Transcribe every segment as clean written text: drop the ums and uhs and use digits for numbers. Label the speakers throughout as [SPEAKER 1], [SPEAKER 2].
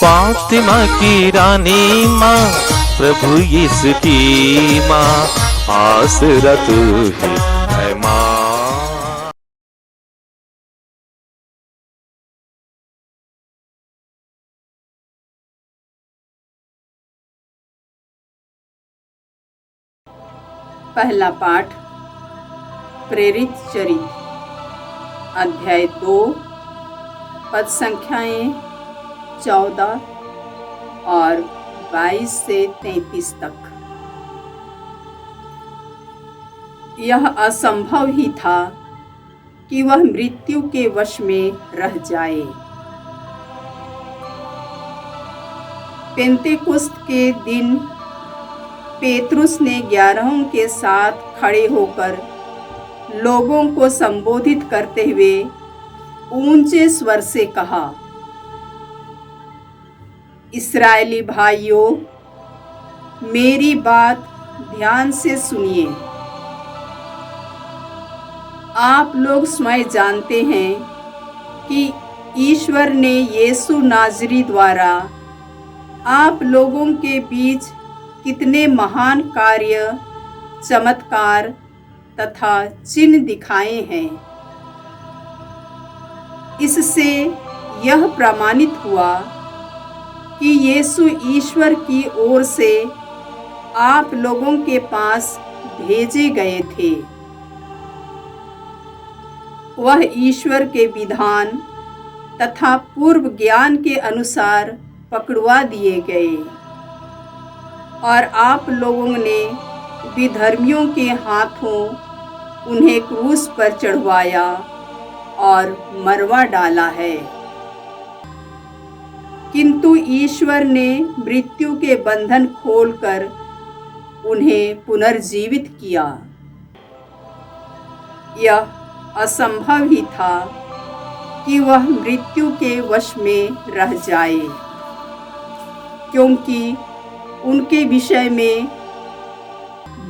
[SPEAKER 1] फातिमा की रानी माँ, प्रभु यीशु की माँ, आसरा तू ही है माँ।
[SPEAKER 2] पहला पाठ प्रेरित चरित्र, अध्याय 2, पद संख्याएं 14 और 22 से 33 तक। यह असंभव ही था कि वह मृत्यु के वश में रह जाए। पेंतेकुस्त के दिन पेतरुस ने 11 के साथ खड़े होकर लोगों को संबोधित करते हुए ऊंचे स्वर से कहा, इस्राएली भाइयों, मेरी बात ध्यान से सुनिए। आप लोग स्वयं जानते हैं कि ईश्वर ने यीशु नाज़री द्वारा आप लोगों के बीच कितने महान कार्य, चमत्कार तथा चिन्ह दिखाए हैं। इससे यह प्रमाणित हुआ कि यीशु ईश्वर की ओर से आप लोगों के पास भेजे गए थे। वह ईश्वर के विधान तथा पूर्व ज्ञान के अनुसार पकड़वा दिए गए और आप लोगों ने विधर्मियों के हाथों उन्हें क्रूस पर चढ़वाया और मरवा डाला है। किंतु ईश्वर ने मृत्यु के बंधन खोलकर उन्हें पुनर्जीवित किया। यह असंभव ही था कि वह मृत्यु के वश में रह जाए, क्योंकि उनके विषय में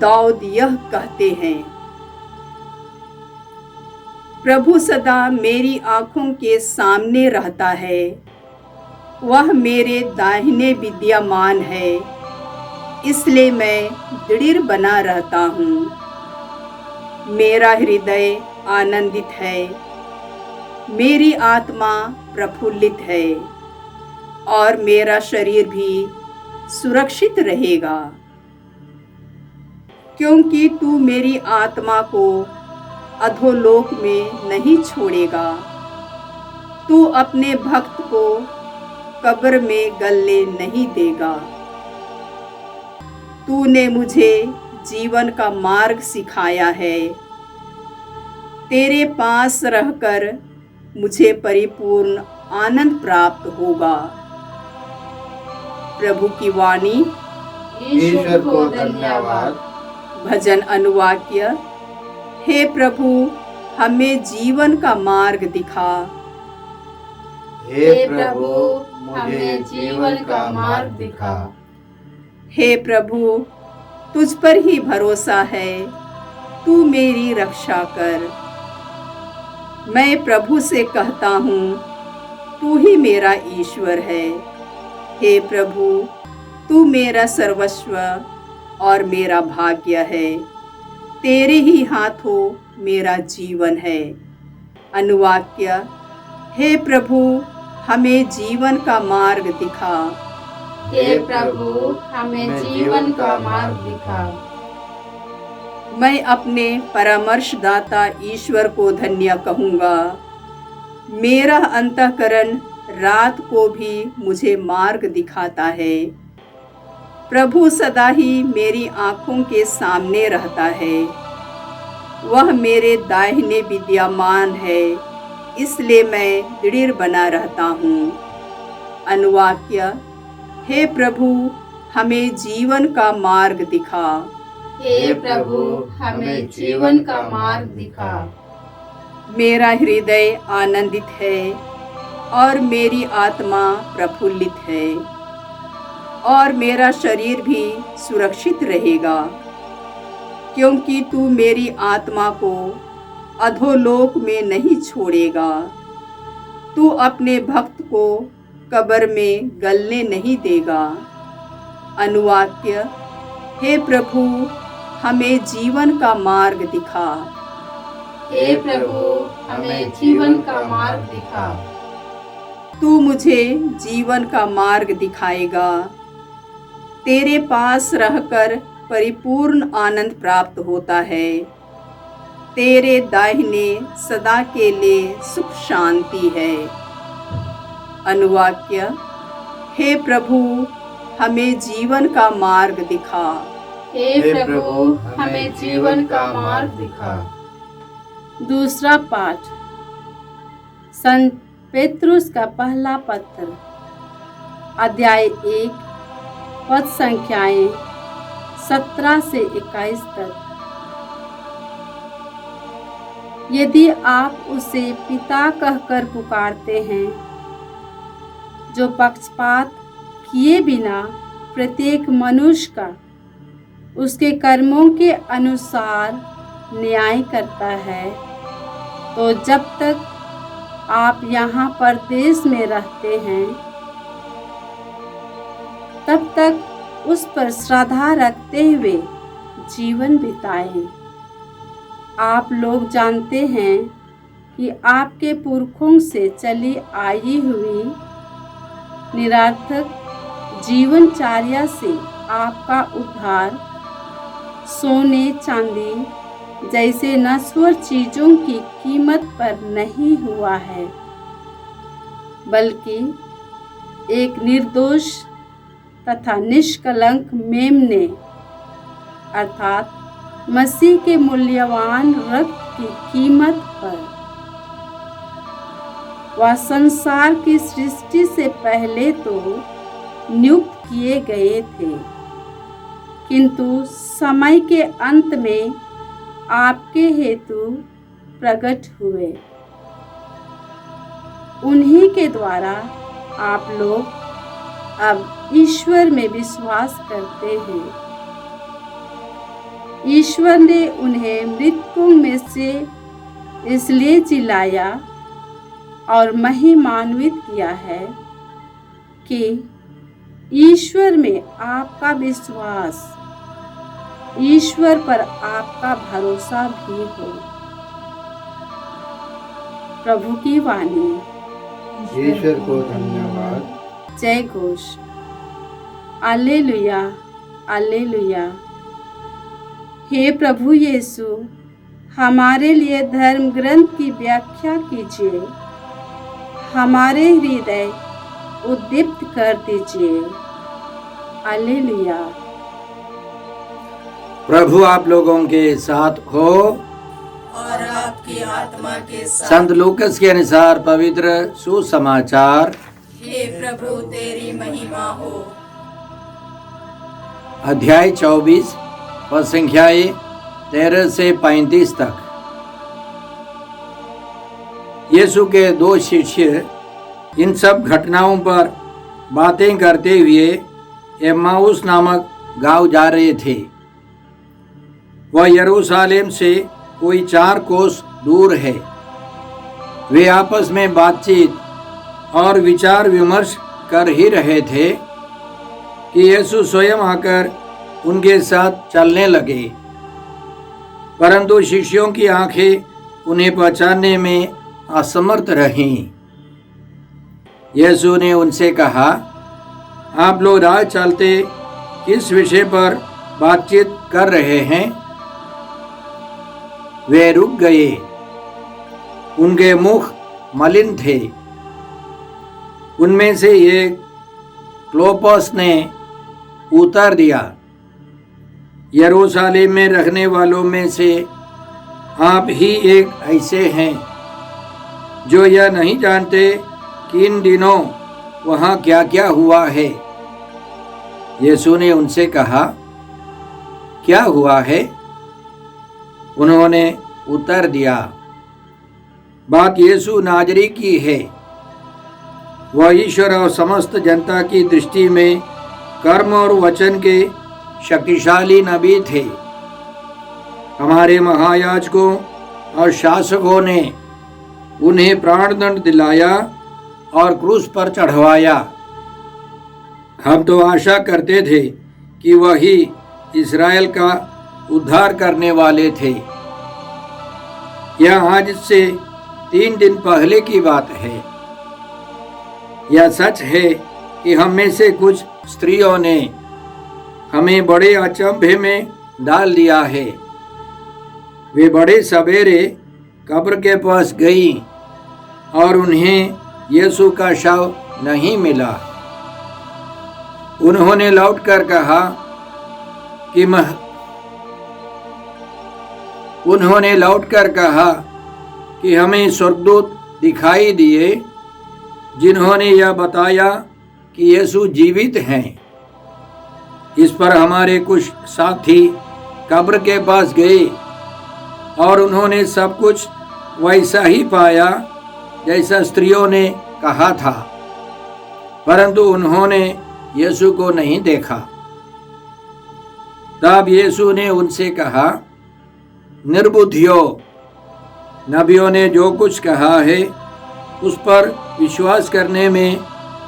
[SPEAKER 2] दाऊद यह कहते हैं, प्रभु सदा मेरी आँखों के सामने रहता है, वह मेरे दाहिने विद्यमान है, इसलिए मैं दृढ़ बना रहता हूँ। मेरा हृदय आनंदित है, मेरी आत्मा प्रफुल्लित है और मेरा शरीर भी सुरक्षित रहेगा, क्योंकि तू मेरी आत्मा को अधोलोक में नहीं छोड़ेगा। तू अपने भक्त को कब्र में गलने नहीं देगा। तूने मुझे जीवन का मार्ग सिखाया है, तेरे पास रहकर मुझे परिपूर्ण आनंद प्राप्त होगा। प्रभु की वाणी।
[SPEAKER 3] ईश्वर को धन्यवाद।
[SPEAKER 2] भजन अनुवाक्य। हे प्रभु, हमें जीवन का मार्ग दिखा।
[SPEAKER 3] हे प्रभु, हमें जीवन का मार्ग दिखा।
[SPEAKER 2] हे प्रभु, तुझ पर ही भरोसा है, तू मेरी रक्षा कर। मैं प्रभु से कहता हूँ, तू ही मेरा ईश्वर है। हे प्रभु, तू मेरा सर्वस्व और मेरा भाग्य है, तेरे ही हाथों मेरा जीवन है। अनुवाक्य। हे प्रभु, हमें जीवन का मार्ग दिखा।
[SPEAKER 3] हे प्रभु, हमें जीवन का मार्ग दिखा।
[SPEAKER 2] मैं अपने परामर्शदाता ईश्वर को धन्य कहूँगा। मेरा अंतःकरण रात को भी मुझे मार्ग दिखाता है। प्रभु सदा ही मेरी आँखों के सामने रहता है, वह मेरे दाहिने विद्यमान है, इसलिए मैं दृढ़ बना रहता हूँ। अनुवाक्य। हे प्रभु, हमें जीवन का मार्ग दिखा।
[SPEAKER 3] हे प्रभु, हमें जीवन का मार्ग दिखा।
[SPEAKER 2] मेरा हृदय आनंदित है और मेरी आत्मा प्रफुल्लित है और मेरा शरीर भी सुरक्षित रहेगा, क्योंकि तू मेरी आत्मा को अधोलोक में नहीं छोड़ेगा। तू अपने भक्त को कब्र में गलने नहीं देगा। अनुवाक्य, हे प्रभु हमें जीवन का मार्ग दिखा।
[SPEAKER 3] हे प्रभु हमें जीवन का मार्ग दिखा।
[SPEAKER 2] तू मुझे जीवन का मार्ग दिखाएगा। तेरे पास रहकर परिपूर्ण आनंद प्राप्त होता है। तेरे दाहिने सदा के लिए सुख शांति है। अनुवाक्य, हे प्रभु हमें जीवन का मार्ग दिखा।
[SPEAKER 3] हे प्रभु हमें जीवन का मार्ग दिखा।
[SPEAKER 4] दूसरा पाठ संत पेत्रुस का पहला पत्र, अध्याय 1, पद संख्याएं 17 से 21 तक। यदि आप उसे पिता कहकर पुकारते हैं, जो पक्षपात किए बिना प्रत्येक मनुष्य का उसके कर्मों के अनुसार न्याय करता है, तो जब तक आप यहाँ परदेश में रहते हैं तब तक उस पर श्रद्धा रखते हुए जीवन बिताएं। आप लोग जानते हैं कि आपके पुरखों से चली आई हुई निरर्थक जीवनचर्या से आपका उद्धार सोने चांदी जैसे नश्वर चीजों की कीमत पर नहीं हुआ है, बल्कि एक निर्दोष तथा निष्कलंक मेमने अर्थात मसीह के मूल्यवान रक्त की कीमत पर। वह संसार की सृष्टि से पहले तो नियुक्त किए गए थे, किंतु समय के अंत में आपके हेतु प्रकट हुए। उन्हीं के द्वारा आप लोग अब ईश्वर में विश्वास करते हैं। ईश्वर ने उन्हें मृतकों में से इसलिए जिलाया और महिमान्वित किया है कि ईश्वर में आपका विश्वास, ईश्वर पर आपका भरोसा भी हो। प्रभु की वाणी।
[SPEAKER 5] ईश्वर को धन्यवाद।
[SPEAKER 4] जय घोष। alleluia, alleluia। हे प्रभु यीशु, हमारे लिए धर्म ग्रंथ की व्याख्या कीजिए, हमारे हृदय उद्दीप्त कर दीजिए। alleluia।
[SPEAKER 5] प्रभु आप लोगों के साथ हो
[SPEAKER 2] और आपकी आत्मा के साथ।
[SPEAKER 5] संत लूकस के अनुसार पवित्र सुसमाचार।
[SPEAKER 2] हे प्रभु तेरी महिमा हो।
[SPEAKER 5] अध्याय 24, पद संख्याएं 13 से 35 तक। यीशु के 2 शिष्य इन सब घटनाओं पर बातें करते हुए एम्माउस नामक गांव जा रहे थे। वह यरूशलेम से कोई 4 कोस दूर है। वे आपस में बातचीत और विचार विमर्श कर ही रहे थे कि यीशु स्वयं आकर उनके साथ चलने लगे, परंतु शिष्यों की आंखें उन्हें पहचानने में असमर्थ रहीं। यीशु ने उनसे कहा, आप लोग राह चलते किस विषय पर बातचीत कर रहे हैं? वे रुक गए। उनके मुख मलिन थे। उनमें से एक क्लोपस ने उत्तर दिया, यरूशलेम में रहने वालों में से आप ही एक ऐसे हैं जो यह नहीं जानते कि इन दिनों वहाँ क्या क्या हुआ है। यीशु ने उनसे कहा, क्या हुआ है? उन्होंने उत्तर दिया, बात यीशु नाजरी की है। वह ईश्वर और समस्त जनता की दृष्टि में कर्म और वचन के शक्तिशाली नबी थे। हमारे महायाजकों और शासकों ने उन्हें प्राणदंड दिलाया और क्रूस पर चढ़वाया। हम तो आशा करते थे कि वही इस्राएल का उद्धार करने वाले थे। यह आज से 3 दिन पहले की बात है। यह सच है कि हम में से कुछ स्त्रियों ने हमें बड़े अचंभे में डाल दिया है। वे बड़े सवेरे कब्र के पास गई और उन्हें यीशु का शव नहीं मिला। उन्होंने लौटकर कहा कि हमें स्वर्गदूत दिखाई दिए जिन्होंने यह बताया कि यीशु जीवित हैं। इस पर हमारे कुछ साथी कब्र के पास गए और उन्होंने सब कुछ वैसा ही पाया जैसा स्त्रियों ने कहा था, परंतु उन्होंने यीशु को नहीं देखा। तब यीशु ने उनसे कहा, निर्बुद्धियों, नबियों ने जो कुछ कहा है उस पर विश्वास करने में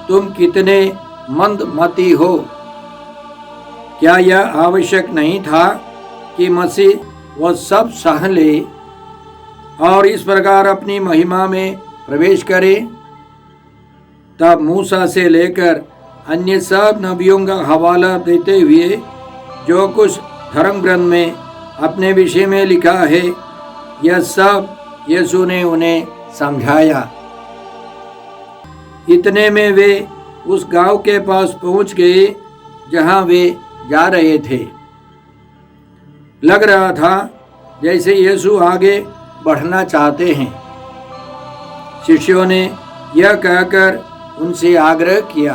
[SPEAKER 5] तुम कितने मंदमती हो। क्या यह आवश्यक नहीं था कि मसीह वह सब सह ले और इस प्रकार अपनी महिमा में प्रवेश करे? तब मूसा से लेकर अन्य सब नबियों का हवाला देते हुए जो कुछ धर्म ग्रंथ में अपने विषय में लिखा है, यह सब यीशु ने उन्हें समझाया। इतने में वे उस गांव के पास पहुंच गए जहां वे जा रहे थे। लग रहा था जैसे यीशु आगे बढ़ना चाहते हैं। शिष्यों ने यह कहकर उनसे आग्रह किया,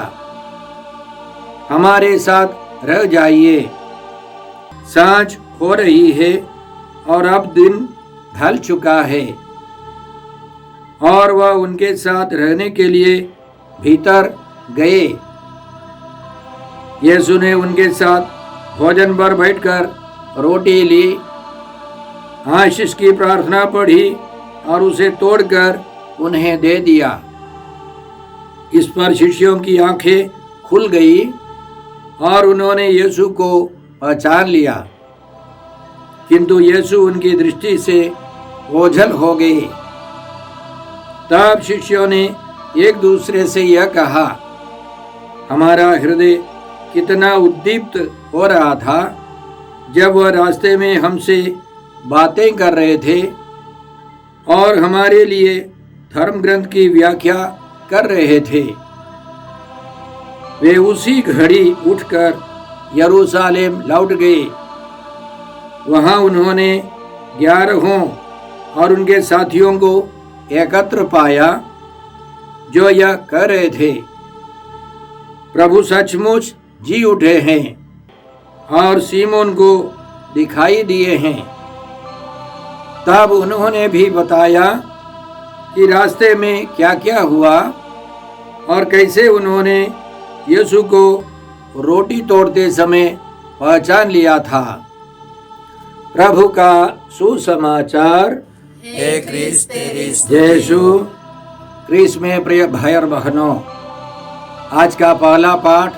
[SPEAKER 5] हमारे साथ रह जाइए, सांझ हो रही है और अब दिन ढल चुका है। और वह उनके साथ रहने के लिए भीतर गए। यीशु ने उनके साथ भोजन पर बैठकर रोटी ली, आशीष की प्रार्थना पढ़ी और उसे तोड़कर उन्हें दे दिया। इस पर शिष्यों की आंखें खुल गई और उन्होंने यीशु को पहचान लिया, किंतु यीशु उनकी दृष्टि से ओझल हो गए। तब शिष्यों ने एक दूसरे से यह कहा, हमारा हृदय कितना उद्दीप्त हो रहा था जब वह रास्ते में हमसे बातें कर रहे थे और हमारे लिए धर्म ग्रंथ की व्याख्या कर रहे थे। वे उसी घड़ी उठकर यरूशलेम लौट गए। वहां उन्होंने 11 और उनके साथियों को एकत्र पाया जो यह कह रहे थे, प्रभु सचमुच जी उठे हैं और सीमोन को दिखाई दिए हैं। तब उन्होंने भी बताया कि रास्ते में क्या क्या हुआ और कैसे उन्होंने यीशु को रोटी तोड़ते समय पहचान लिया था। प्रभु का सुसमाचार।
[SPEAKER 3] हे क्रिस्त तेरी
[SPEAKER 5] जय यीशु। क्रिस्त में प्रिय भाई और बहनों, आज का पहला पाठ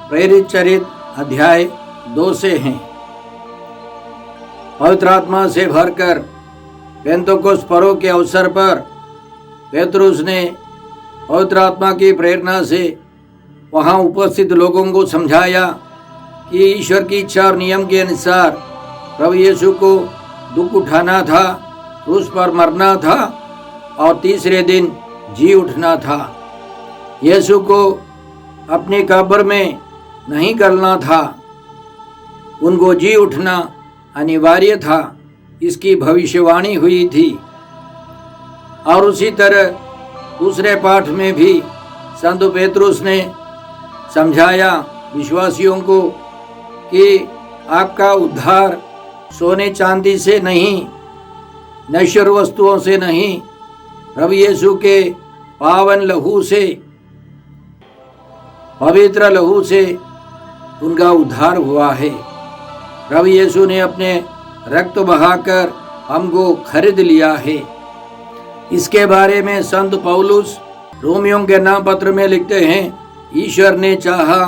[SPEAKER 5] प्रेरित चरित्र अध्याय 2 से है। पवित्र आत्मा से भरकर पेंतुकोस्त पर्व के अवसर पर पेतरुस ने पवित्र आत्मा की प्रेरणा से वहां उपस्थित लोगों को समझाया कि ईश्वर की इच्छा और नियम के अनुसार प्रभु यीशु को दुख उठाना था, क्रूस पर मरना था और तीसरे दिन जी उठना था। यीशु को अपनी कब्र में नहीं करना था, उनको जी उठना अनिवार्य था, इसकी भविष्यवाणी हुई थी। और उसी तरह दूसरे पाठ में भी संत पेतरुस ने समझाया विश्वासियों को कि आपका उद्धार सोने चांदी से नहीं, नश्वर वस्तुओं से नहीं, प्रभु यीशु के पावन लहू से, पवित्र लहू से उनका उद्धार हुआ है। प्रभु यीशु ने अपने रक्त बहाकर हमको खरीद लिया है। इसके बारे में संत पौलुस रोमियों के नाम पत्र में लिखते हैं, ईश्वर ने चाहा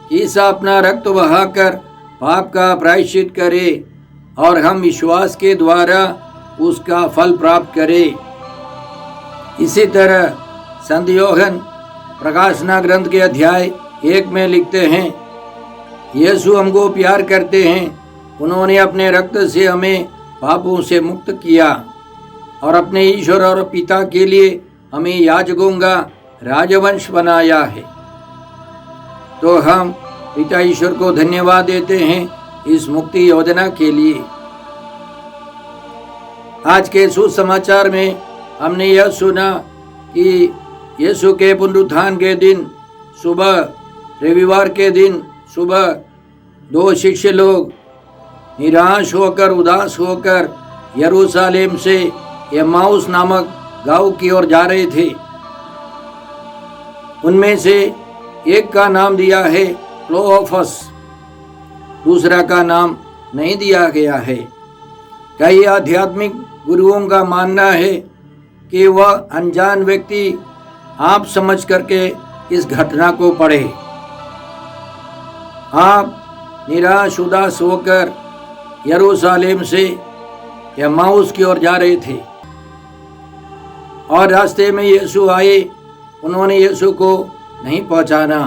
[SPEAKER 5] कि ईसा अपना रक्त बहाकर पाप का प्रायश्चित करे और हम विश्वास के द्वारा उसका फल प्राप्त करें। इसी तरह संत यूहन्ना प्रकाशना ग्रंथ के अध्याय 1 में लिखते हैं, यीशु हमको प्यार करते हैं, उन्होंने अपने रक्त से हमें पापों से मुक्त किया और अपने ईश्वर और पिता के लिए हमें याजकों का राजवंश बनाया है। तो हम पिता ईश्वर को धन्यवाद देते हैं इस मुक्ति योजना के लिए। आज के सुसमाचार में हमने यह सुना कि यीशु के पुनरुत्थान के दिन सुबह, रविवार के दिन सुबह 2 शिष्य लोग निराश होकर, उदास होकर यरूशलेम से एम्माउस नामक गांव की ओर जा रहे थे। उनमें से एक का नाम दिया है क्लोफस, दूसरा का नाम नहीं दिया गया है। कई आध्यात्मिक गुरुओं का मानना है कि वह अनजान व्यक्ति आप समझ करके इस घटना को पढ़े। आप निराश उदास होकर यरूशलेम से एम्माउस की ओर जा रहे थे और रास्ते में यीशु आए। उन्होंने यीशु को नहीं पहचाना।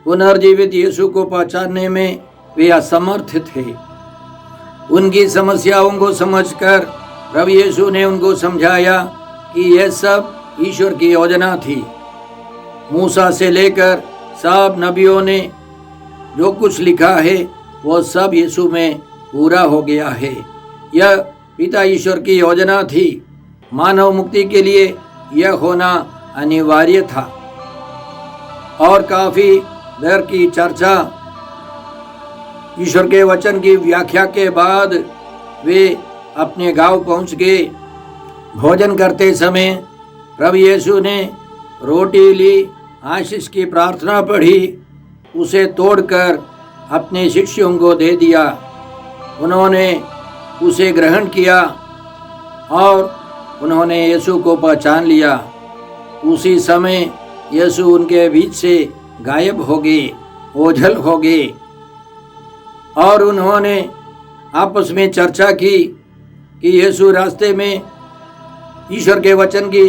[SPEAKER 5] पुनर्जीवित यीशु को पहचानने में वे असमर्थ थे। उनकी समस्याओं को समझकर प्रभु यीशु ने उनको समझाया कि यह सब ईश्वर की योजना थी। मूसा से लेकर सब नबियों ने जो कुछ लिखा है वो सब यीशु में पूरा हो गया है। यह पिता ईश्वर की योजना थी। मानव मुक्ति के लिए यह होना अनिवार्य था। और काफी देर की चर्चा, ईश्वर के वचन की व्याख्या के बाद वे अपने गांव पहुंच गए। भोजन करते समय प्रभु यीशु ने रोटी ली, आशीष की प्रार्थना पढ़ी, उसे तोड़कर अपने शिष्यों को दे दिया। उन्होंने उसे ग्रहण किया और उन्होंने यीशु को पहचान लिया। उसी समय यीशु उनके बीच से गायब हो गए, ओझल हो गए और उन्होंने आपस में चर्चा की कि यीशु रास्ते में ईश्वर के वचन की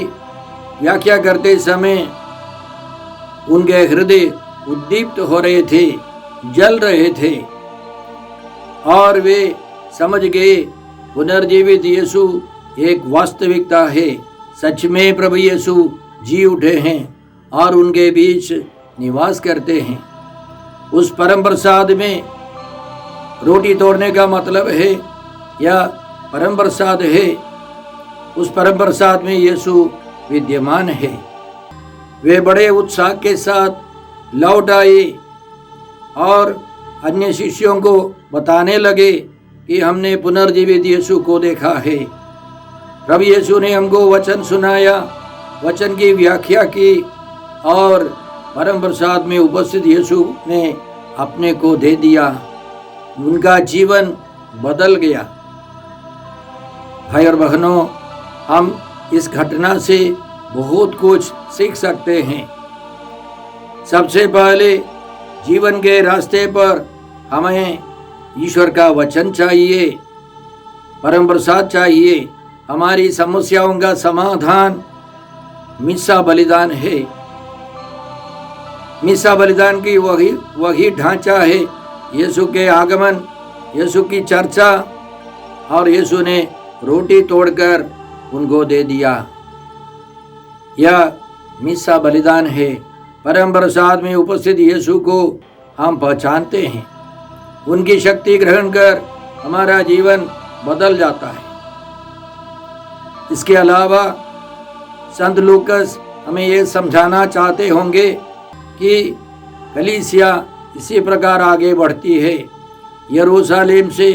[SPEAKER 5] व्याख्या करते समय उनके हृदय उद्दीप्त हो रहे थे, जल रहे थे और वे समझ गए पुनर्जीवित यीशु एक वास्तविकता है। सच में प्रभु यीशु जी उठे हैं और उनके बीच निवास करते हैं। उस परम प्रसाद में रोटी तोड़ने का मतलब है या परम प्रसाद है। उस परम प्रसाद में यीशु विद्यमान है। वे बड़े उत्साह के साथ लौट आए और अन्य शिष्यों को बताने लगे कि हमने पुनर्जीवित यीशु को देखा है। प्रभु यीशु ने हमको वचन सुनाया, वचन की व्याख्या की और परम प्रसाद में उपस्थित यीशु ने अपने को दे दिया। उनका जीवन बदल गया। भाई और बहनों, हम इस घटना से बहुत कुछ सीख सकते हैं। सबसे पहले जीवन के रास्ते पर हमें ईश्वर का वचन चाहिए, परम प्रसाद चाहिए। हमारी समस्याओं का समाधान मिस्सा बलिदान है। मिस्सा बलिदान की वही ढांचा है। यीशु के आगमन, यीशु की चर्चा और यीशु ने रोटी तोड़कर उनको दे दिया। यह मिस्सा बलिदान है। परम प्रसाद में उपस्थित यीशु को हम पहचानते हैं। उनकी शक्ति ग्रहण कर हमारा जीवन बदल जाता है। इसके अलावा संत लूकस हमें ये समझाना चाहते होंगे कि कलीसिया इसी प्रकार आगे बढ़ती है। यरूशलेम से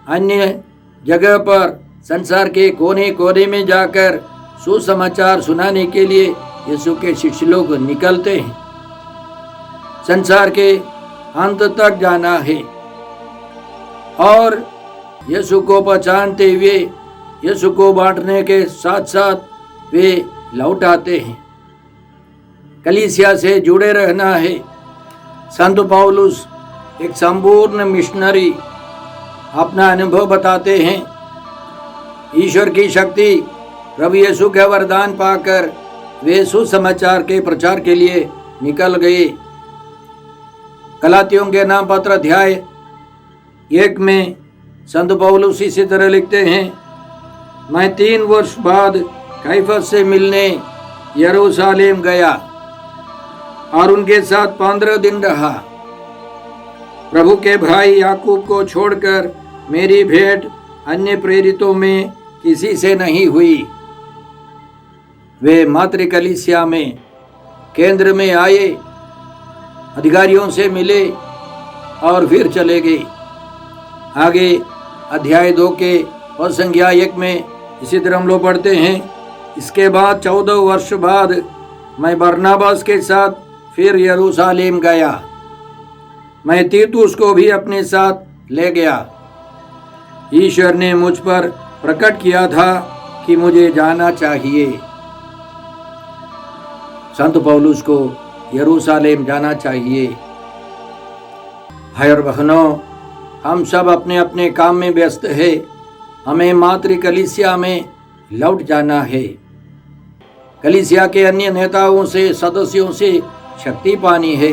[SPEAKER 5] अन्य जगह पर संसार के कोने कोने में जाकर सुसमाचार सुनाने के लिए यीशु के शिष्य लोग निकलते हैं। संसार के अंत तक जाना है और यीशु को पहचानते हुए यीशु को बांटने के साथ साथ वे लौट आते हैं। कलीसिया से जुड़े रहना है। संत पौलुस एक संपूर्ण मिशनरी अपना अनुभव बताते हैं। ईश्वर की शक्ति प्रभु यीशु का वरदान पाकर वे सुसमाचार के प्रचार के लिए निकल गए। गलातियों के नाम पत्र अध्याय 1 में संत पौलुस इसी तरह लिखते हैं, मैं 3 वर्ष बाद कैफस से मिलने यरूशलेम गया और उनके साथ 15 दिन रहा। प्रभु के भाई याकूब को छोड़कर मेरी भेंट अन्य प्रेरितों में किसी से नहीं हुई। वे मातृ कलीसिया में केंद्र में आए, अधिकारियों से मिले और फिर चले गए। आगे अध्याय 2 के पद संख्या 1 में इसी तरह हम लोग पढ़ते हैं, इसके बाद 14 वर्ष बाद मैं बरनबास के साथ फिर यरूशलेम गया। मैं तीतुस को भी अपने साथ ले गया। ईश्वर ने मुझ पर प्रकट किया था कि मुझे जाना चाहिए। संत पौलुस को यरूशलेम जाना चाहिए। भाई और बहनों, हम सब अपने अपने काम में व्यस्त है। हमें मातृ कलीसिया में लौट जाना है। कलीसिया के अन्य नेताओं से, सदस्यों से शक्ति पानी है।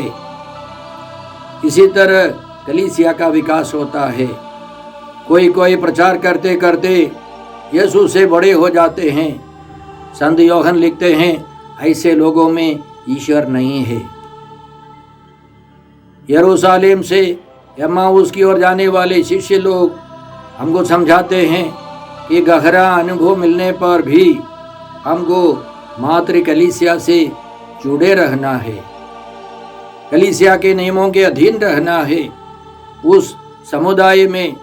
[SPEAKER 5] इसी तरह कलीसिया का विकास होता है। कोई कोई प्रचार करते करते यीशु से बड़े हो जाते हैं। संत यूहन्ना लिखते हैं, ऐसे लोगों में ईश्वर नहीं है। यरूशलेम से एम्माउस की ओर जाने वाले शिष्य लोग हमको समझाते हैं कि गहरा अनुभव मिलने पर भी हमको मातृ कलीसिया से जुड़े रहना है। कलीसिया के नियमों के अधीन रहना है। उस समुदाय में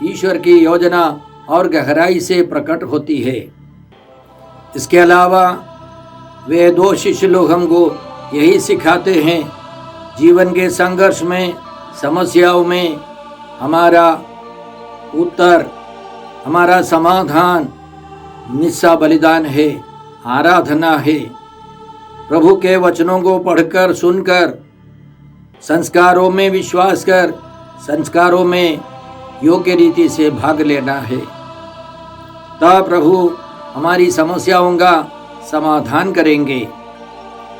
[SPEAKER 5] ईश्वर की योजना और गहराई से प्रकट होती है। इसके अलावा वे 2 शिष्य लोग हमको यही सिखाते हैं, जीवन के संघर्ष में, समस्याओं में हमारा उत्तर, हमारा समाधान निस्सा बलिदान है, आराधना है। प्रभु के वचनों को पढ़कर, सुनकर, संस्कारों में विश्वास कर, संस्कारों में योग्य रीति से भाग लेना है। तब प्रभु हमारी समस्याओं का समाधान करेंगे,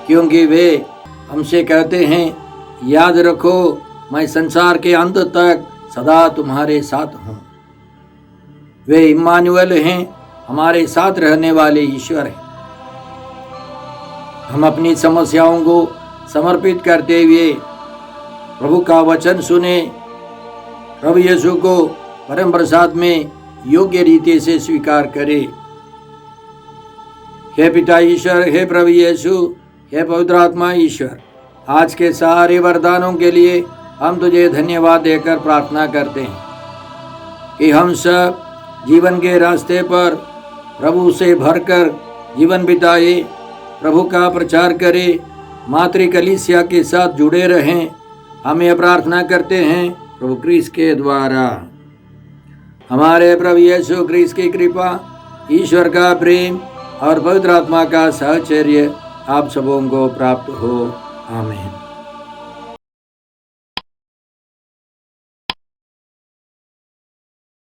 [SPEAKER 5] क्योंकि वे हमसे कहते हैं, याद रखो मैं संसार के अंत तक सदा तुम्हारे साथ हूँ। वे इम्मानुएल हैं, हमारे साथ रहने वाले ईश्वर हैं। हम अपनी समस्याओं को समर्पित करते हुए प्रभु का वचन सुने, प्रभु यीशु को परम प्रसाद में योग्य रीति से स्वीकार करें। हे पिता ईश्वर, हे प्रभु यीशु, हे पवित्र आत्मा ईश्वर, आज के सारे वरदानों के लिए हम तुझे धन्यवाद देकर प्रार्थना करते हैं कि हम सब जीवन के रास्ते पर प्रभु से भरकर जीवन बिताए, प्रभु का प्रचार करें, मातृ कलीसिया के साथ जुड़े रहें। हम यह प्रार्थना करते हैं प्रभु क्रिस्त के द्वारा। हमारे प्रभु यीशु क्रिस्त की कृपा, ईश्वर का प्रेम और पवित्र आत्मा का सहचर्य आप सबों को प्राप्त हो। आमीन।